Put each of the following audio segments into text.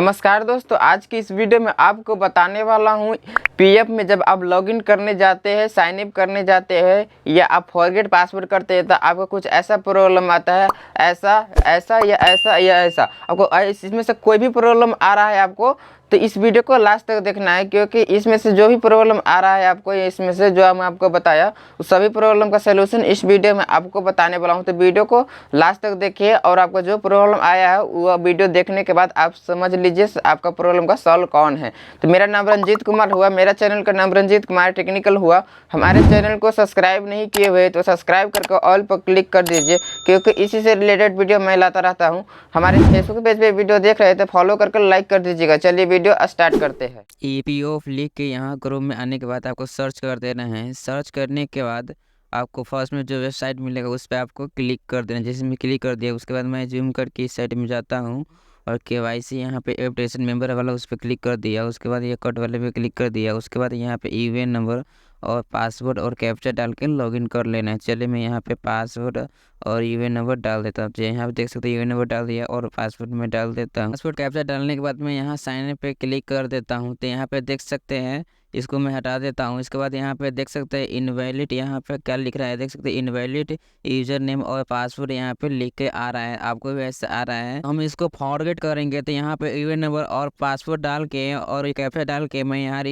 नमस्कार दोस्तों, आज की इस वीडियो में आपको बताने वाला हूँ पीएफ में जब आप लॉगिन करने जाते हैं, साइन अप करने जाते हैं या आप फॉरगेट पासवर्ड करते हैं तो आपको कुछ ऐसा प्रॉब्लम आता है, ऐसा ऐसा या ऐसा या ऐसा। आपको इसमें से कोई भी प्रॉब्लम आ रहा है आपको तो इस वीडियो को लास्ट तक देखना है, क्योंकि इसमें से जो भी प्रॉब्लम आ रहा है आपको, इसमें से जो मैं आपको बताया उस सभी प्रॉब्लम का सलूशन इस वीडियो में आपको बताने वाला हूँ। तो वीडियो को लास्ट तक देखिए और आपको जो प्रॉब्लम आया है वह वीडियो देखने के बाद आप समझ लीजिए आपका प्रॉब्लम का सॉल्व कौन है। तो मेरा नाम रंजीत कुमार हुआ, मेरा चैनल का नाम रंजीत कुमार टेक्निकल हुआ। हमारे चैनल को सब्सक्राइब नहीं किए हुए तो सब्सक्राइब करके ऑल पर क्लिक कर दीजिए, क्योंकि इसी से रिलेटेड वीडियो मैं लाता रहता हूँ। हमारे फेसबुक पेज पे वीडियो देख रहे थे, फॉलो करके लाइक कर दीजिएगा। चलिए वीडियो स्टार्ट करते हैं। ईपीएफ लिख के यहाँ क्रोम में आने के बाद आपको सर्च कर देना है। सर्च करने के बाद आपको फर्स्ट में जो वेबसाइट मिलेगा उस पर आपको क्लिक कर देना। जैसे मैं क्लिक कर दिया उसके बाद मैं जूम करके इस साइट में जाता हूँ और केवाईसी यहाँ पे एप्लीकेशन मेंबर वाला उस पर क्लिक कर दिया। उसके बाद ये कट वाले पे क्लिक कर दिया। उसके बाद यहाँ पे ईवेन नंबर और पासवर्ड और कैप्चा डाल के लॉगिन कर लेना है। चलिए मैं यहाँ पे पासवर्ड और यूएन नंबर डाल देता हूँ। यहाँ पे देख सकते हैं यूएन नंबर डाल दिया और पासवर्ड में डाल देता हूँ। पासवर्ड कैप्चा डालने के बाद मैं यहाँ साइन इन पे क्लिक कर देता हूँ। तो यहाँ पे देख सकते हैं, इसको मैं हटा देता हूँ। इसके बाद यहाँ पे देख सकते हैं इनवैलिड, यहाँ पे क्या लिख रहा है देख सकते हैं, इनवैलिड यूजर नेम और पासवर्ड यहाँ पे लिख के आ रहा है। आपको भी ऐसे आ रहा है। हम इसको फॉरगेट करेंगे तो यहाँ पे यूएन नंबर और पासवर्ड डाल के और कैप्चा डाल के मैं यहाँ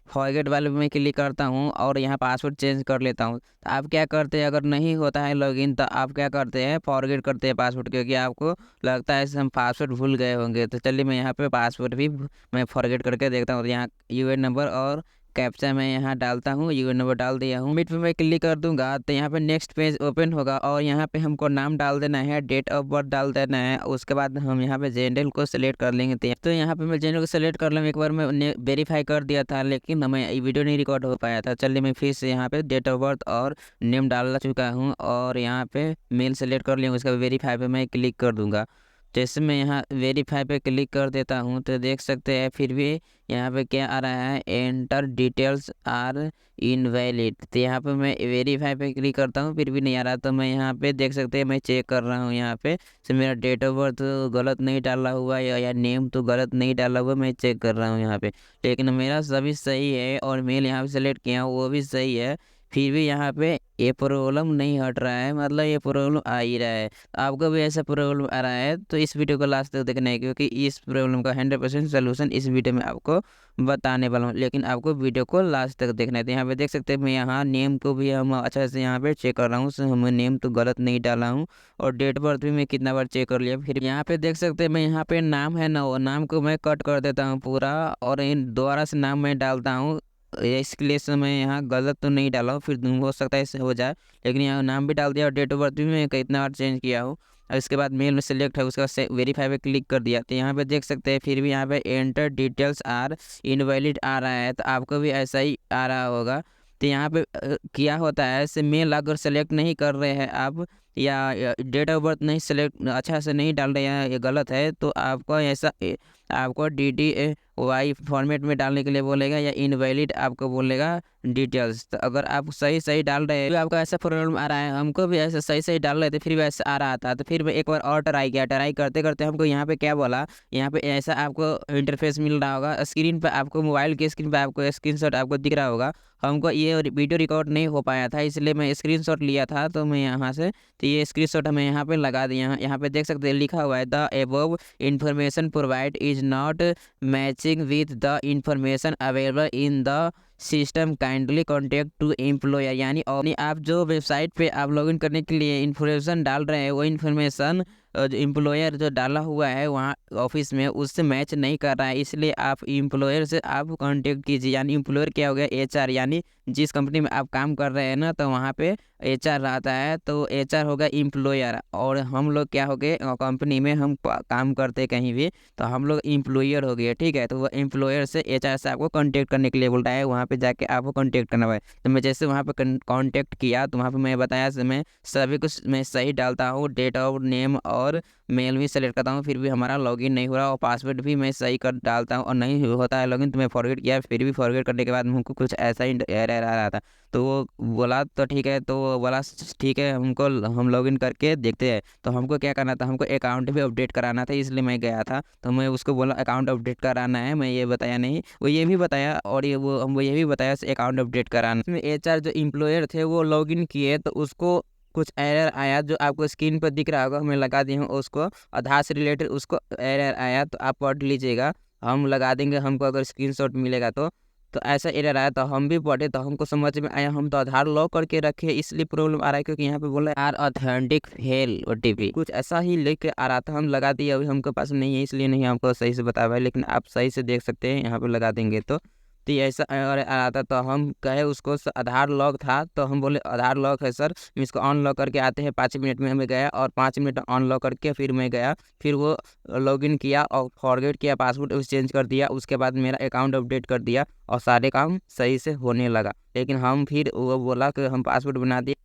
फॉरगेट वाले में क्लिक करता हूँ और यहाँ पासवर्ड चेंज कर लेता हूँ। तो आप क्या करते हैं, अगर नहीं होता है लॉगिन तो आप क्या करते हैं, फॉरगेट करते हैं पासवर्ड, क्योंकि आपको लगता है हम पासवर्ड भूल गए होंगे। तो चलिए मैं यहाँ पे पासवर्ड भी मैं फॉरगेट करके देखता हूँ। यहाँ यूएन नंबर और कैप्चा मैं यहाँ डालता हूँ, यूएन नंबर डाल दिया हूँ। मिट पे मैं क्लिक कर दूंगा तो यहाँ पे नेक्स्ट पेज ओपन होगा और यहाँ पे हमको नाम डाल देना है, डेट ऑफ बर्थ डाल देना है। उसके बाद हम यहाँ पे जेंडर को सिलेक्ट कर लेंगे। तो यहाँ पे मैं जेंडर को सिलेक्ट कर लूँगा। एक बार मैं वेरीफाई कर दिया था लेकिन हमें वीडियो नहीं रिकॉर्ड हो पाया था। चलिए मैं फिर से यहाँ पे डेट ऑफ बर्थ और नेम डाल चुका हूँ और यहाँ पे मेल सेलेक्ट कर लिया। उसका वेरीफाई पे मैं क्लिक कर दूंगा। जैसे मैं यहाँ वेरीफाई पे क्लिक कर देता हूँ तो देख सकते हैं फिर भी यहाँ पे क्या आ रहा है, एंटर डिटेल्स आर इनवैलिड। तो यहाँ पे मैं वेरीफाई पे क्लिक करता हूँ फिर भी नहीं आ रहा। तो मैं यहाँ पे देख सकते हैं मैं चेक कर रहा हूँ यहाँ पे से मेरा डेट ऑफ बर्थ गलत नहीं डाला हुआ या नेम तो गलत नहीं डाला हुआ, मैं चेक कर रहा हूँ यहाँ पे। लेकिन मेरा सभी सही है और मेल यहाँ पे सेलेक्ट किया हूँ वो भी सही है, फिर भी यहाँ पे ये प्रॉब्लम नहीं हट रहा है, मतलब ये प्रॉब्लम आ ही रहा है। आपको भी ऐसा प्रॉब्लम आ रहा है तो इस वीडियो को लास्ट तक देखना है, क्योंकि इस प्रॉब्लम का 100% सोल्यूशन इस वीडियो में आपको बताने वाला हूँ। लेकिन आपको वीडियो को लास्ट तक देखना है। तो यहाँ पे देख सकते हैं मैं यहाँ नेम को भी हम अच्छा से यहाँ पे चेक कर रहा हूँ, हम नेम तो गलत नहीं डाला हूँ और डेट बर्थ भी मैं कितना बार चेक कर लिया। फिर यहाँ पे देख सकते हैं मैं यहाँ पे नाम है ना, वो नाम को मैं कट कर देता हूँ पूरा और इन दोबारा से नाम मैं डालता हूँ। इसके लिए से मैं यहाँ गलत तो नहीं डाला हूँ, फिर हो सकता है इससे हो जाए। लेकिन यहाँ नाम भी डाल दिया और डेट ऑफ बर्थ भी मैं कितना बार चेंज किया हूँ। और इसके बाद मेल में सेलेक्ट है, उसके बाद वेरीफाई पे क्लिक कर दिया। तो यहाँ पे देख सकते हैं फिर भी यहाँ पे एंटर डिटेल्स आर इनवैलिड आ रहा है। तो आपको भी ऐसा ही आ रहा होगा। तो यहाँ पे क्या होता है, से मेल अगर सेलेक्ट नहीं कर रहे हैं आप या डेट ऑफ बर्थ नहीं सेलेक्ट अच्छा से नहीं डाल रहे हैं, ये गलत है, तो आपको ऐसा आपको DDY फॉर्मेट में डालने के लिए बोलेगा या इनवैलिड आपको बोलेगा डिटेल्स। तो अगर आप सही सही डाल रहे हैं तो आपका ऐसा प्रॉब्लम आ रहा है, हमको भी ऐसा सही सही डाल रहे थे फिर भी ऐसा आ रहा था। तो फिर मैं एक बार और ट्राई किया, ट्राई करते करते हमको यहाँ पे क्या बोला, यहाँ पे ऐसा आपको इंटरफेस मिल रहा होगा स्क्रीन पर, आपको मोबाइल की स्क्रीन पर आपको स्क्रीनशॉट आपको दिख रहा होगा। हमको ये वीडियो रिकॉर्ड नहीं हो पाया था इसलिए मैं स्क्रीनशॉट लिया था, तो मैं यहाँ से तो ये स्क्रीनशॉट हमें यहाँ पे लगा दिया। यहाँ पे देख सकते हैं लिखा हुआ है the above information provide is not matching with the information available in the system, kindly contact to employer. यानी आप जो वेबसाइट पे आप लॉगिन करने के लिए इन्फॉर्मेशन डाल रहे हैं वो इन्फॉर्मेशन जो एम्प्लॉयर जो डाला हुआ है वहाँ ऑफिस में उससे मैच नहीं कर रहा है, इसलिए आप एम्प्लॉयर से आप कांटेक्ट कीजिए। यानी एम्प्लॉयर क्या हो गया, HR, यानी जिस कंपनी में आप काम कर रहे हैं ना तो वहाँ पे HR रहता है, तो HR होगा एम्प्लॉयर और हम लोग क्या हो गए, कंपनी में हम काम करते कहीं भी तो हम लोग एम्प्लॉयर हो गए, ठीक है। तो वो एम्प्लॉयर से HR से आपको कांटेक्ट करने के लिए बोल रहा है, वहाँ पे जाके आपको कांटेक्ट करना है। तो मैं जैसे वहाँ पे कांटेक्ट किया तो वहाँ पे मैं बताया मैं सभी कुछ मैं सही डालता हूँ, डेट ऑफ नेम और और मेल भी सेलेक्ट करता हूँ, फिर भी हमारा लॉगिन नहीं हो रहा और पासवर्ड भी मैं सही कर डालता हूँ और नहीं होता है लॉगिन। तो मैं फॉरगेट किया, फिर भी फॉरगेट करने के बाद हमको कुछ ऐसा ही एरर आ रहा था। तो वो बोला तो ठीक है, तो वो बोला ठीक है हमको हम लॉगिन करके देखते हैं। तो हमको क्या करना था, हमको अकाउंट भी अपडेट कराना था, इसलिए मैं गया था। तो मैं उसको बोला अकाउंट अपडेट कराना है, मैं ये बताया नहीं, वो ये भी बताया और हमको ये भी बताया अकाउंट अपडेट कराना। इसमें HR जो एम्प्लॉयर थे वो लॉगिन किए तो उसको कुछ एरर आया, जो आपको स्क्रीन पर दिख रहा होगा, मैं लगा दी हूँ उसको, आधार से रिलेटेड उसको एरर आया, तो आप पढ़ लीजिएगा, हम लगा देंगे हमको अगर स्क्रीनशॉट मिलेगा तो ऐसा एरर आया। तो हम भी पढ़े तो हमको समझ में आया, हम तो आधार लॉक करके रखे इसलिए प्रॉब्लम आ रहा है, क्योंकि यहाँ पे बोला आर ऑथेंटिक फेल OTP कुछ ऐसा ही लेके आ रहा था, हम लगा दिए, अभी हमको पास नहीं है इसलिए नहीं हमको सही से बता पाए, लेकिन आप सही से देख सकते हैं यहाँ पे लगा देंगे तो ये ऐसा एरर आ रहा था। तो हम कहे उसको आधार लॉक था, तो हम बोले आधार लॉक है सर, हम इसको अनलॉक करके आते हैं 5 मिनट में। हमें गया और 5 मिनट अनलॉक करके फिर मैं गया, फिर वो लॉगिन किया और फॉरगेट किया, पासवर्ड चेंज कर दिया, उसके बाद मेरा अकाउंट अपडेट कर दिया और सारे काम सही से होने लगा। लेकिन हम फिर वो बोला कि हम पासवर्ड बना दिए,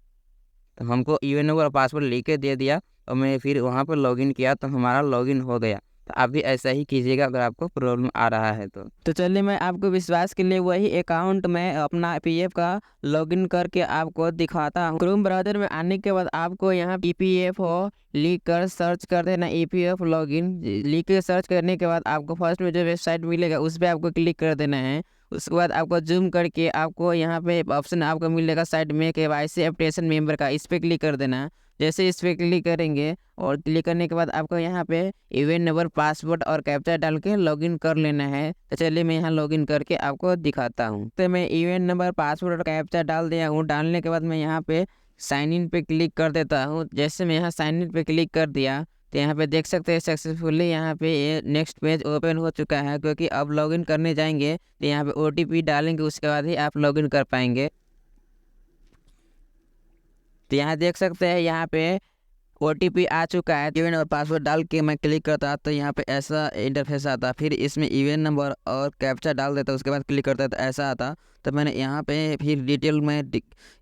तो हमको यूएन नंबर और पासवर्ड लिख के दे दिया और मैं फिर वहाँ पर लॉगिन किया तो हमारा लॉगिन हो गया। तो आप भी ऐसा ही कीजिएगा अगर आपको प्रॉब्लम आ रहा है तो चलिए मैं आपको विश्वास के लिए वही अकाउंट में अपना PF का लॉगिन करके आपको दिखाता हूँ। क्रोम ब्राउज़र में आने के बाद आपको यहाँ EPFO लिख कर सर्च कर देना, EPF लॉगिन लिख के सर्च करने के बाद आपको फर्स्ट में जो वेबसाइट मिलेगा उस पर आपको क्लिक कर देना है। उसके बाद आपको जूम करके आपको यहाँ पे ऑप्शन आपको मिलेगा साइड में KYC एप्लीकेशन मेंबर का, इस पर क्लिक कर देना। जैसे इस पर क्लिक करेंगे और क्लिक करने के बाद आपको यहाँ पे यूएन नंबर, पासवर्ड और कैप्चा डाल के लॉगिन कर लेना है। तो चलिए मैं यहाँ लॉगिन करके आपको दिखाता हूँ। तो मैं यूएन नंबर, पासवर्ड और कैप्चा डाल दिया हूँ। डालने के बाद मैं यहाँ पे साइन इन पे क्लिक कर देता हूँ। जैसे मैं यहाँ साइन इन पे क्लिक कर दिया तो यहाँ पे देख सकते हैं सक्सेसफुली यहाँ पे ये नेक्स्ट पेज ओपन हो चुका है, क्योंकि अब लॉगिन करने जाएंगे तो यहाँ पे OTP डालेंगे, उसके बाद ही आप लॉगिन कर पाएंगे। तो यहाँ देख सकते हैं यहाँ पे OTP आ चुका है। यूएन और पासवर्ड डाल के मैं क्लिक करता तो यहाँ पे ऐसा इंटरफेस आता, फिर इसमें यूएन नंबर और कैप्चा डाल देता, उसके बाद क्लिक करता तो ऐसा आता। तो मैंने यहाँ पे फिर डिटेल में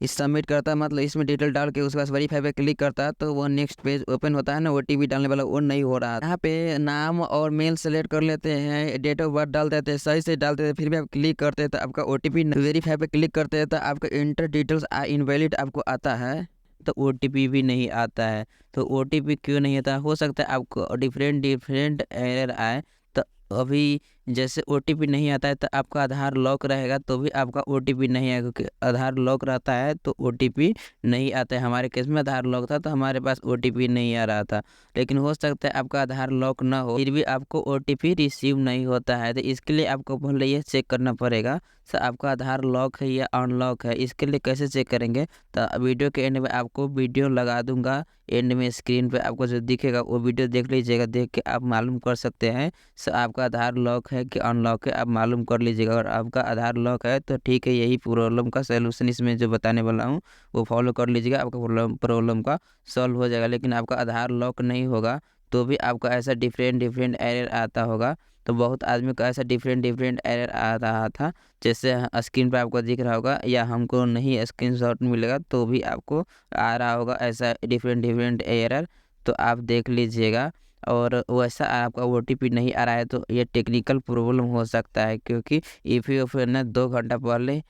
इस सबमिट करता, मतलब इसमें डिटेल डाल के उसके बाद वेरीफाई पे क्लिक करता तो वो नेक्स्ट पेज ओपन होता है ना, OTP डालने वाला वो नहीं हो रहा। यहाँ पे नाम और मेल सेलेक्ट कर लेते हैं, डेट ऑफ बर्थ डाल देते हैं, सही से डालते हैं, फिर भी आप क्लिक करते हैं तो आपका OTP वेरीफाई पे क्लिक करते हैं तो आपका इंटर डिटेल्स इनवैलिड आपको आता है, तो OTP भी नहीं आता है। तो OTP क्यों नहीं आता, हो सकता है आपको डिफरेंट एरर आए। तो अभी जैसे OTP नहीं आता है तो आपका आधार लॉक रहेगा तो भी आपका OTP नहीं आएगा, क्योंकि आधार लॉक रहता है तो OTP नहीं आता है। हमारे केस में आधार लॉक था तो हमारे पास OTP नहीं आ रहा था, लेकिन हो सकता है आपका आधार लॉक ना हो फिर भी आपको OTP रिसीव नहीं होता है। तो इसके लिए आपको पहले ये चेक करना पड़ेगा सर आपका आधार लॉक है या अनलॉक है। इसके लिए कैसे चेक करेंगे, तो वीडियो के एंड में आपको वीडियो लगा दूंगा, एंड में स्क्रीन पे आपको जो दिखेगा वो वीडियो देख लीजिएगा, देख के आप मालूम कर सकते हैं सर आपका आधार लॉक है कि अनलॉक है, आप मालूम कर लीजिएगा। और आपका आधार लॉक है तो ठीक है, यही प्रॉब्लम का सलूशन इसमें जो बताने वाला हूँ वो फॉलो कर लीजिएगा, आपका प्रॉब्लम का सॉल्व हो जाएगा। लेकिन आपका आधार लॉक नहीं होगा तो भी आपका ऐसा डिफरेंट एरर आता होगा। तो बहुत आदमी का ऐसा डिफरेंट एरर आ रहा था, जैसे स्क्रीन पर आपको दिख रहा होगा, या हमको नहीं स्क्रीनशॉट मिलेगा तो भी आपको आ रहा होगा ऐसा डिफरेंट एरर। तो आप देख लीजिएगा, और वैसा आपका OTP नहीं आ रहा है तो ये टेक्निकल प्रॉब्लम हो सकता है, क्योंकि EPF ने 2 घंटा पहले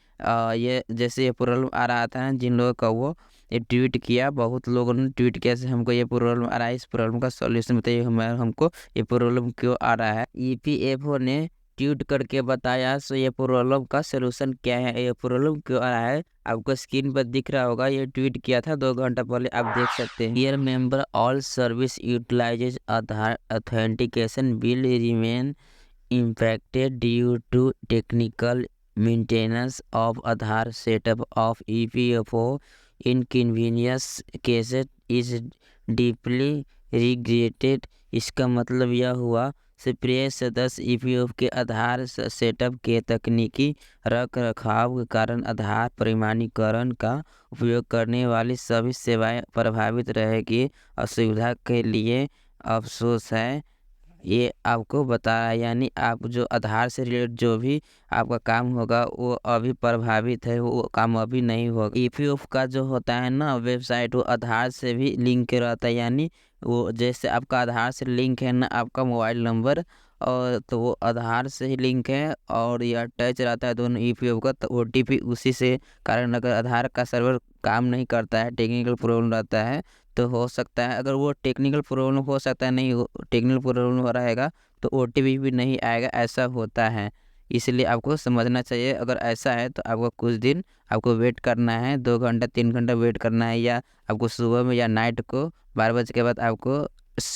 ये जैसे ये प्रॉब्लम आ रहा था जिन लोगों का वो ये ट्वीट किया, बहुत लोगों ने ट्वीट किया से हमको ये प्रॉब्लम आ रहा है, इस प्रॉब्लम का सॉल्यूशन बताइए, हमको ये प्रॉब्लम क्यों आ रहा है। EPFO ने ट्वीट करके बताया सो ये प्रॉब्लम का सलूशन क्या है, ये प्रॉब्लम क्यों आ रहा है, आपको स्क्रीन पर दिख रहा होगा, ये ट्वीट किया था 2 घंटा पहले, आप देख सकते हैं। Here member all service utilises Aadhaar authentication will remain impacted due to technical maintenance of Aadhaar setup of EPFO inconvenience cases is deeply regretted। इसका मतलब यह हुआ प्रिय सदस्य EPF के आधार सेटअप के तकनीकी रख रखाव के कारण आधार प्रमाणीकरण का उपयोग करने वाली सभी सेवाएं प्रभावित रहेगी। असुविधा के लिए अफसोस है। ये आपको बता रहा है, यानी आप जो आधार से रिलेटेड जो भी आपका काम होगा वो अभी प्रभावित है, वो काम अभी नहीं होगा। ईपीएफ का जो होता है ना वेबसाइट, वो आधार से भी लिंक रहता है, यानी वो जैसे आपका आधार से लिंक है ना आपका मोबाइल नंबर, और तो वो आधार से ही लिंक है और यह टच रहता है दोनों ईपीएफ का, तो ओटीपी उसी से कारण अगर आधार का सर्वर काम नहीं करता है, टेक्निकल प्रॉब्लम रहता है, तो हो सकता है अगर वो टेक्निकल प्रॉब्लम हो सकता है नहीं हो, टेक्निकल प्रॉब्लम हो रहेगा तो ओटीपी भी नहीं आएगा, ऐसा होता है। इसलिए आपको समझना चाहिए, अगर ऐसा है तो आपको कुछ दिन आपको वेट करना है, 2 घंटा 3 घंटा वेट करना है, या आपको सुबह में या नाइट को 12 बजे के बाद आपको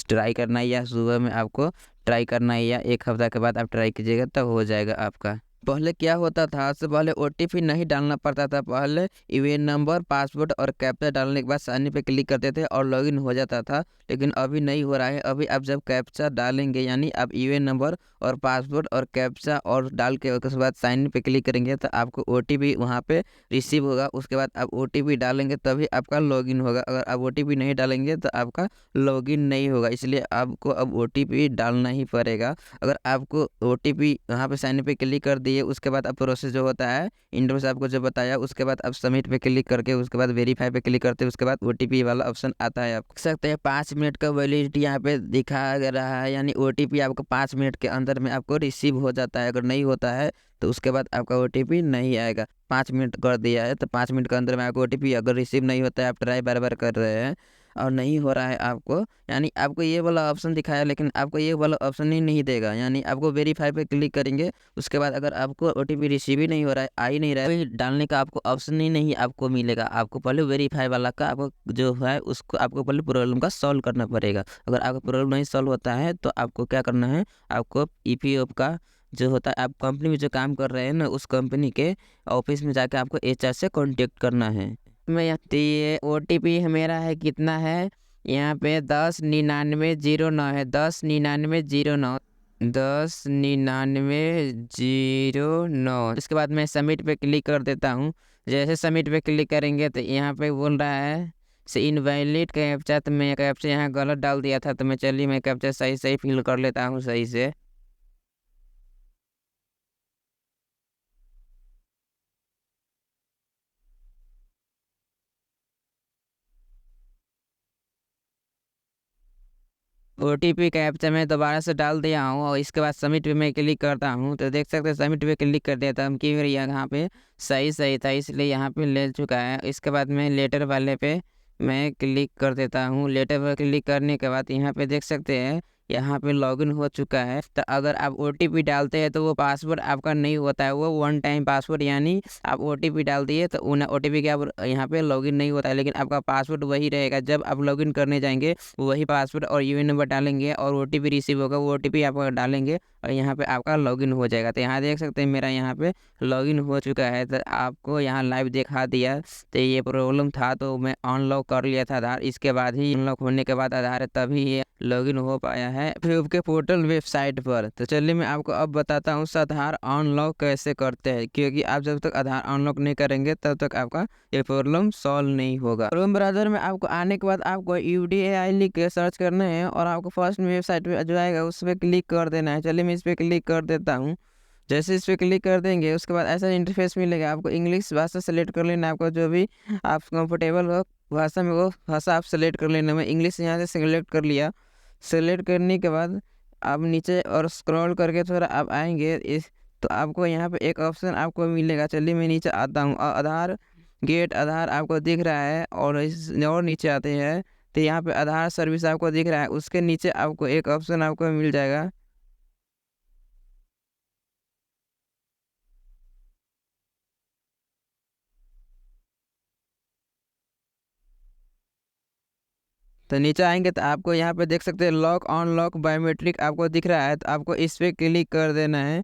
ट्राई करना है, या सुबह में आपको ट्राई करना है, या 1 हफ्ता के बाद आप ट्राई कीजिएगा तब हो जाएगा आपका। पहले क्या होता था, सबसे पहले ओटीपी नहीं डालना पड़ता था, पहले ईमेल नंबर पासवर्ड और कैप्चा डालने के बाद साइन इन पे क्लिक करते थे और लॉगिन हो जाता था, लेकिन अभी नहीं हो रहा है। अभी आप जब कैप्चा डालेंगे, यानी आप ईमेल नंबर और पासवर्ड और कैप्चा और डाल के उसके बाद साइन इन पे क्लिक करेंगे तो आपको ओटीपी वहाँ पे रिसीव होगा। उसके बाद आप ओटीपी डालेंगे तभी आपका लॉगिन होगा, अगर आप ओटीपी नहीं डालेंगे तो आपका लॉगिन नहीं होगा। इसलिए आपको अब ओटीपी डालना ही पड़ेगा। अगर आपको ओटीपी वहाँ पे साइन इन पे क्लिक कर दिए, उसके बाद अब प्रोसेस जो होता है इंटरफेस आपको जो बताया, उसके बाद आप सबमिट पे क्लिक करके उसके बाद वेरीफाई पे क्लिक करते हैं, उसके बाद ओटीपी वाला ऑप्शन आता है। आप देख सकते हैं 5 मिनट का वैलिडिटी यहाँ पे दिखा रहा है, यानी ओटीपी आपको 5 मिनट के अंदर में आपको रिसीव हो जाता है। अगर नहीं होता है तो उसके बाद आपका ओटीपी नहीं आएगा। 5 मिनट कर दिया है तो 5 मिनट के अंदर में आपको ओटीपी अगर रिसीव नहीं होता है, आप ट्राई बार बार कर रहे हैं और नहीं हो रहा है आपको, यानी आपको ये वाला ऑप्शन दिखाया लेकिन आपको ये वाला ऑप्शन ही नहीं देगा, यानी आपको वेरीफाई पे क्लिक करेंगे। उसके बाद अगर आपको ओटीपी रिसीव ही नहीं हो रहा है, आ ही नहीं रहा है, डालने का आपको ऑप्शन ही नहीं आपको मिलेगा। आपको पहले वेरीफाई वाला का आपको जो है उसको आपको पहले प्रॉब्लम का सॉल्व करना पड़ेगा। अगर आपका प्रॉब्लम नहीं सॉल्व होता है तो आपको क्या करना है, आपको ईपीएफ का जो होता है, आप कंपनी में जो काम कर रहे हैं ना उस कंपनी के ऑफिस में जाके आपको एचआर से कांटेक्ट करना है। मैं यहाँ तो ये ओटीपी मेरा है कितना है, यहाँ पे 109909 है, 109909, 109909। इसके बाद मैं सबमिट पे क्लिक कर देता हूँ। जैसे सबमिट पे क्लिक करेंगे तो यहाँ पे बोल रहा है से इनवैलिड कैप्चा, तो मैं कैप्चा यहाँ गलत डाल दिया था, तो मैं चलिए मैं कैप्चा सही सही फिल कर लेता हूँ सही से। ओटीपी कैप्चा मैं दोबारा से डाल दिया हूँ और इसके बाद सबमिट पे मैं क्लिक करता हूँ, तो देख सकते हैं सबमिट पे क्लिक कर दिया था हम कि मेरे यहाँ पे सही सही था, इसलिए यहाँ पे ले चुका है। इसके बाद मैं लेटर वाले पे मैं क्लिक कर देता हूँ। लेटर पर क्लिक करने के बाद यहाँ पे देख सकते हैं यहाँ पे लॉगिन हो चुका है। तो अगर आप ओटीपी डालते हैं तो वो पासवर्ड आपका नहीं होता है, वो वन टाइम पासवर्ड, यानी आप ओटीपी डाल दिए तो उन ओटीपी के आप यहाँ पे लॉगिन नहीं होता है, लेकिन आपका पासवर्ड वही रहेगा। जब आप लॉगिन करने जाएंगे वही पासवर्ड और यूएन नंबर डालेंगे और ओटीपी रिसीव होगा, वो ओटीपी आप डालेंगे और यहाँ पे आपका लॉगिन हो जाएगा। तो यहाँ देख सकते हैं मेरा यहाँ पे लॉगिन हो चुका है, तो आपको यहाँ लाइव दिखा दिया। तो ये प्रॉब्लम था तो मैं अनलॉक कर लिया था आधार, इसके बाद ही अनलॉक होने के बाद आधार तभी ये लॉगिन हो पाया है ईपीएफ के पोर्टल वेबसाइट पर। तो चलिए मैं आपको अब बताता हूँ आधार अनलॉक कैसे करते हैं, क्योंकि आप जब तक आधार अनलॉक नहीं करेंगे तब तक आपका ये प्रॉब्लम सॉल्व नहीं होगा। क्रोम ब्राउज़र में आपको आने के बाद आपको यूडीआई लिख के सर्च करना है और आपको फर्स्ट में वेबसाइट पे जो आएगा उस पर क्लिक कर देना है। चलिए मैं इस पर क्लिक कर देता हूँ। जैसे इस पर क्लिक कर देंगे उसके बाद ऐसा इंटरफेस मिलेगा। आपको इंग्लिश भाषा सेलेक्ट कर लेना, आपको जो भी आप कंफर्टेबल हो भाषा में वो भाषा आप सेलेक्ट कर लेना। मैं इंग्लिश यहाँ से सेलेक्ट कर लिया। सेलेक्ट करने के बाद आप नीचे और स्क्रॉल करके थोड़ा आप आएंगे इस, तो आपको यहाँ पे एक ऑप्शन आपको मिलेगा। चलिए मैं नीचे आता हूँ, आधार गेट आधार आपको दिख रहा है और इस और नीचे आते हैं तो यहाँ पे आधार सर्विस आपको दिख रहा है, उसके नीचे आपको एक ऑप्शन आपको मिल जाएगा। तो नीचे आएंगे तो आपको यहाँ पे देख सकते हैं लॉक ऑन लॉक बायोमेट्रिक आपको दिख रहा है, तो आपको इस पर क्लिक कर देना है।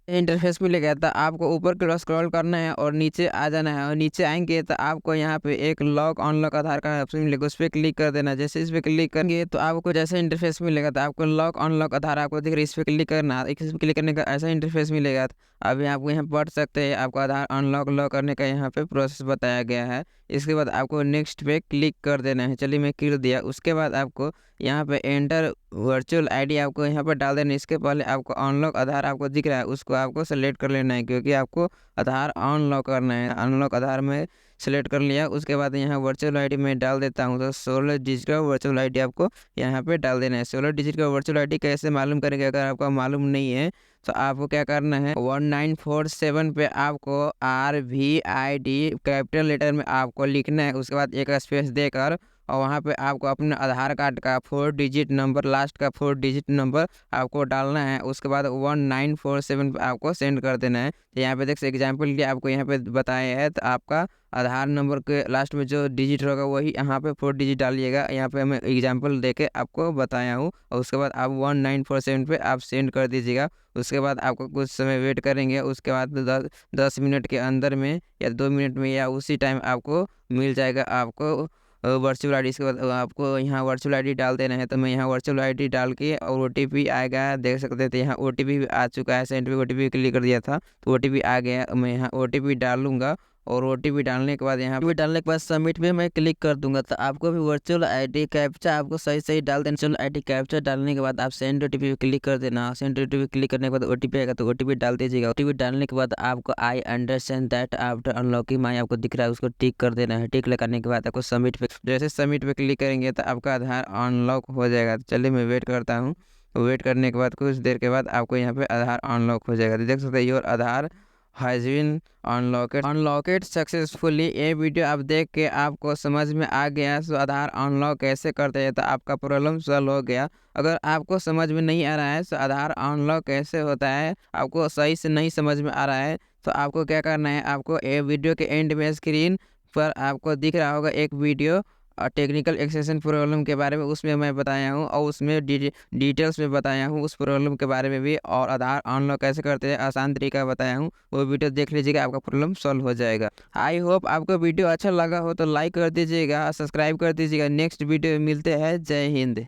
इंटरफेस मिलेगा तो आपको ऊपर की ओर स्क्रॉल करना है और नीचे आ जाना है, और नीचे आएंगे तो आपको यहाँ पे एक लॉक अनलॉक आधार का ऑप्शन मिलेगा, उस पर क्लिक कर देना। जैसे इस पर क्लिक करेंगे तो आपको जैसे इंटरफेस मिलेगा तो आपको लॉक अनलॉक आधार आपको दिख रहा है, इस पर क्लिक करना। इस पर क्लिक करने का ऐसा इंटरफेस मिलेगा। अभी आपको यहाँ पढ़ सकते हैं, आपको आधार अनलॉक लॉक करने का यहाँ पे प्रोसेस बताया गया है। इसके बाद आपको नेक्स्ट पे क्लिक कर देना है। चलिए मैं कर दिया। उसके बाद आपको यहाँ पे एंटर वर्चुअल आईडी आपको यहाँ पर डाल देना। इसके पहले आपको अनलॉक आधार आपको दिख रहा है, उसको आपको सेलेक्ट कर लेना है, क्योंकि आपको आधार अनलॉक करना है। अनलॉक आधार में सेलेक्ट कर लिया, उसके बाद यहाँ वर्चुअल आईडी में डाल देता हूँ। तो 16 डिजिट का वर्चुअल आईडी आपको यहाँ पे डाल देना है। 16 डिजिट का वर्चुअल आईडी कैसे मालूम करेंगे, अगर आपको मालूम नहीं है तो आपको क्या करना है, 1947 पे आपको RVID कैपिटल लेटर में आपको लिखना है, उसके बाद एक स्पेस देकर, और वहाँ पे आपको अपने आधार कार्ड का 4 डिजिट नंबर, लास्ट का 4 डिजिट नंबर आपको डालना है। उसके बाद 1947 पे आपको सेंड कर देना है। तो यहाँ पे देख सकते एग्जाम्पल के आपको यहाँ पे बताया है, तो आपका आधार नंबर के लास्ट में जो डिजिट होगा वही यहाँ पे 4 डिजिट डालिएगा। यहाँ पे मैं एग्जाम्पल देके आपको बताया हूँ, और उसके बाद आप 1947 पे आप सेंड कर दीजिएगा। उसके बाद आपको कुछ समय वेट करेंगे, उसके बाद 10 मिनट के अंदर में या 2 मिनट में या उसी टाइम आपको मिल जाएगा आपको वर्चुअल आईडी। इसके बाद आपको यहाँ वर्चुअल आईडी डाल देना है। तो मैं यहाँ वर्चुअल आईडी डाल के, और OTP आएगा, देख सकते थे यहाँ OTP भी आ चुका है। सेंड पे OTP क्लिक कर दिया था तो OTP आ गया। मैं यहाँ OTP डालूंगा, और OTP डालने के बाद यहाँ पे डालने के बाद सबमिट पे मैं क्लिक कर दूंगा। तो आपको भी वर्चुअल आईडी कैप्चा आपको सही सही डाल देना। वर्चुअल आईडी कैप्चा डालने के बाद आप सेंड OTP पे क्लिक कर देना। सेंड OTP क्लिक करने के बाद OTP आएगा, तो OTP डाल दीजिएगा। OTP डालने के बाद आपको I understand that after unlocking my आपको दिख रहा है, उसको टिक कर देना है। टिक लगाने के बाद आपको सबमिट पे, जैसे सबमिट पे क्लिक करेंगे तो आपका आधार अनलॉक हो जाएगा। चलिए मैं वेट करता हूँ। वेट करने के बाद कुछ देर के बाद आपको यहाँ पे आधार अनलॉक हो जाएगा। तो देख सकते हैं your Aadhaar has been unlocked successfully. ये वीडियो आप देख के आपको समझ में आ गया सो आधार अनलॉक कैसे करते हैं, तो आपका प्रॉब्लम सॉल्व हो गया। अगर आपको समझ में नहीं आ रहा है तो आधार अनलॉक कैसे होता है, आपको सही से नहीं समझ में आ रहा है, तो आपको क्या करना है, आपको ये वीडियो के एंड में स्क्रीन पर आपको दिख रहा होगा एक वीडियो टेक्निकल एक्सेशन प्रॉब्लम के बारे में, उसमें मैं बताया हूँ, और उसमें डिटेल्स में बताया हूँ उस प्रॉब्लम के बारे में भी, और आधार अनलॉक कैसे करते हैं आसान तरीका बताया हूँ। वो वीडियो देख लीजिएगा, आपका प्रॉब्लम सॉल्व हो जाएगा। आई होप आपको वीडियो अच्छा लगा हो तो लाइक कर दीजिएगा, सब्सक्राइब कर दीजिएगा। नेक्स्ट वीडियो में मिलते हैं। जय हिंद।